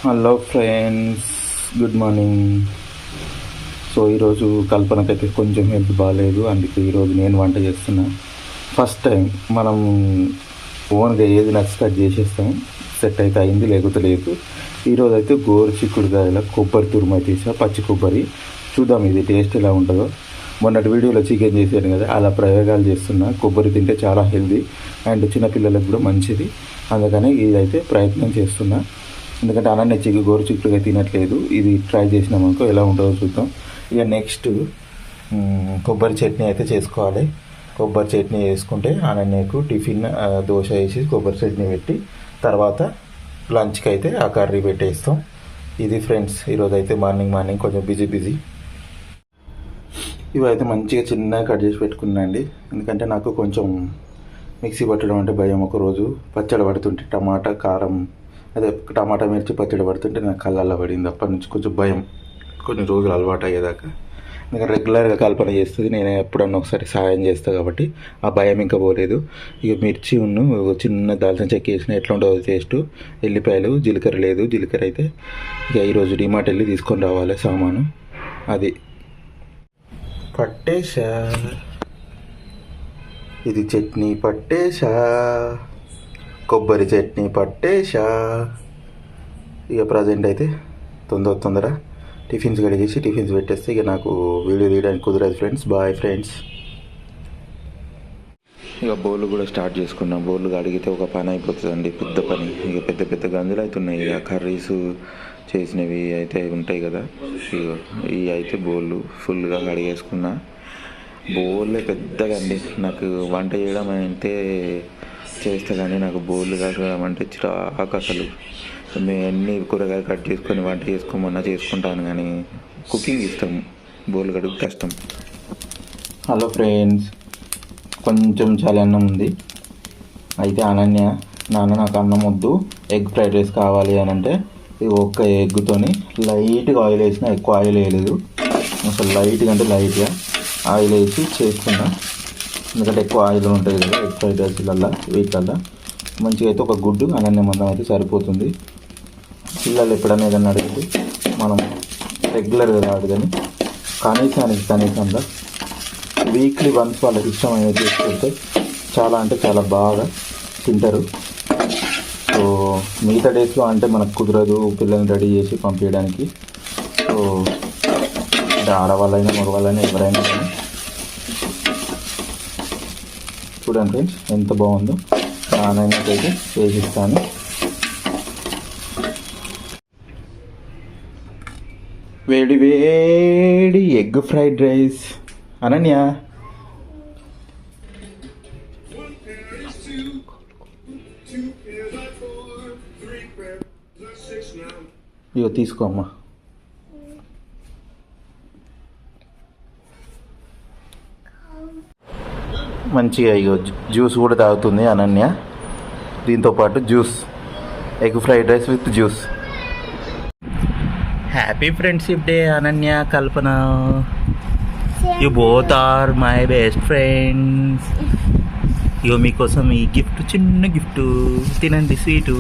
Hello friends, good morning. So ఈరోజు కల్పనకైతే కొంచెం health బాగాలేదు, అందుకే ఈరోజు నేను వంట చేస్తున్నా. ఫస్ట్ టైం మనం ఓన్గా ఏది నచ్చితే అది చేసేస్తాం. సెట్ అయితే అయింది, లేకపోతే లేదు. ఈరోజు అయితే గోరు చిక్కుడుకాయల కొబ్బరి తురుము అయితే వేసా, పచ్చి కొబ్బరి. చూద్దాం ఇది టేస్ట్ ఎలా ఉంటుందో. మొన్నటి వీడియోలో చికెన్ చేశాను కదా, అలా ప్రయోగాలు చేస్తున్నా. కొబ్బరి తింటే చాలా హెల్దీ అండ్ చిన్నపిల్లలకు కూడా మంచిది, అందుకని ఇదైతే ప్రయత్నం చేస్తున్నా. ఎందుకంటే అనన్య గోరు చిక్కుడుగా తినట్లేదు. ఇది ట్రై చేసినామనుకో ఎలా ఉంటుందో చూద్దాం. ఇక నెక్స్ట్ కొబ్బరి చట్నీ అయితే చేసుకోవాలి. కొబ్బరి చట్నీ వేసుకుంటే అనన్యకు టిఫిన్ దోశ వేసి కొబ్బరి చట్నీ పెట్టి తర్వాత లంచ్కి అయితే ఆ కర్రీ పెట్టేస్తాం. ఇది ఫ్రెండ్స్, ఈరోజు అయితే మార్నింగ్ కొంచెం బిజీ. ఇవైతే మంచిగా చిన్నగా కట్ చేసి పెట్టుకున్నా అండి. ఎందుకంటే నాకు కొంచెం మిక్సీ పట్టడం అంటే భయం. ఒకరోజు పచ్చడి పడుతుంటే టమాటా మిర్చి పచ్చడి పడుతుంటే నాకు కళ్ళల్లో పడింది. అప్పటి నుంచి కొంచెం భయం, కొన్ని రోజులు అలవాటు అయ్యేదాకా. ఎందుకంటే రెగ్యులర్గా కల్పన చేస్తుంది, నేను ఎప్పుడన్నా ఒకసారి సాయం చేస్తాను కాబట్టి ఆ భయం ఇంకా పోలేదు. ఇక మిర్చి చిన్న దాల్చిన చెక్క వేసిన ఎట్లా ఉండదు టేస్ట్. ఎల్లిపాయలు, జీలకర్ర లేదు. జీలకర్ర అయితే ఇక ఈరోజు డిమార్ట్ వెళ్ళి తీసుకొని రావాలి సామాను. అది పట్టేశా, ఇది చట్నీ పట్టేశా, కొబ్బరి చట్నీ పట్టేశా. ఇక ప్రజెంట్ అయితే తొందర టిఫిన్స్ కడిగేసి టిఫిన్స్ పెట్టేస్తే ఇక నాకు వీడియో తీయడానికి కుదరదు ఫ్రెండ్స్. Boy friends. ఇక బౌల్ కూడా స్టార్ట్ చేసుకున్నాం. బౌల్ కడిగితే ఒక పని అయిపోతుందండి, పెద్ద పని. ఇక పెద్ద గంజులు అవుతున్నాయి. ఇక కర్రీస్ చేసినవి అయితే ఉంటాయి కదా, ఇవి అయితే బౌల్ ఫుల్గా కడిగేసుకున్నా. బౌల్ పెద్దగా అండి. నాకు వంట చేయడం అయితే చేస్తే కానీ నాకు బౌల్ కాగడం అంటే చిరాకు. అసలు మేము అన్ని కూరగాయలు కట్ చేసుకొని వంట చేసుకోమన్నా చేసుకుంటాను, కానీ కుకింగ్ ఇష్టం, బౌల్ కడుగు కష్టం. హలో ఫ్రెండ్స్, కొంచెం చాలా అన్నం ఉంది. అయితే అనన్య, నాన్న నాకు అన్నం వద్దు, ఎగ్ ఫ్రైడ్ రైస్ కావాలి అని అంటే ఇది ఒక్క ఎగ్తోని లైట్గా ఆయిల్ వేసిన, ఎక్కువ ఆయిల్ వేయలేదు, అసలు లైట్గా అంటే లైట్గా ఆయిల్ వేసి చేసుకున్నా. ఎందుకంటే ఎక్కువ ఆయిల్ ఉంటుంది కదా ఎగ్ ఫ్రైడ్ రైస్లల్లో, వీటిలల్లో. మంచిగా అయితే ఒక గుడ్డు అనన్య మందం అయితే సరిపోతుంది. పిల్లలు ఎప్పుడైనా ఏదన్నా అడిగితే మనం రెగ్యులర్గా కాదు కానీ కనీసంగా వీక్లీ వన్స్ వాళ్ళకి ఇష్టమైనది చేసుకుంటే చాలా అంటే చాలా బాగా తింటారు. సో మిగతా డేస్లో అంటే మనకు కుదరదు పిల్లల్ని రెడీ చేసి పంపించడానికి. సో ఆడవాళ్ళైనా మగవాళ్ళైనా ఎవరైనా కానీ చూడండి ఫ్రెండ్స్ ఎంత బాగుందో. నానైతే వేసిస్తాను. వేడి ఎగ్ ఫ్రైడ్ రైస్. అనన్య, ఇగో తీసుకో అమ్మా. మంచిగా ఇగో జ్యూస్ కూడా తాగుతుంది అనన్య. దీంతోపాటు juice, egg fried rice with juice. Happy friendship day Ananya, Kalpana. You both are my best friends. ఇగో మీకోసం ఈ గిఫ్ట్, చిన్న గిఫ్ట్, తినండి స్వీటు.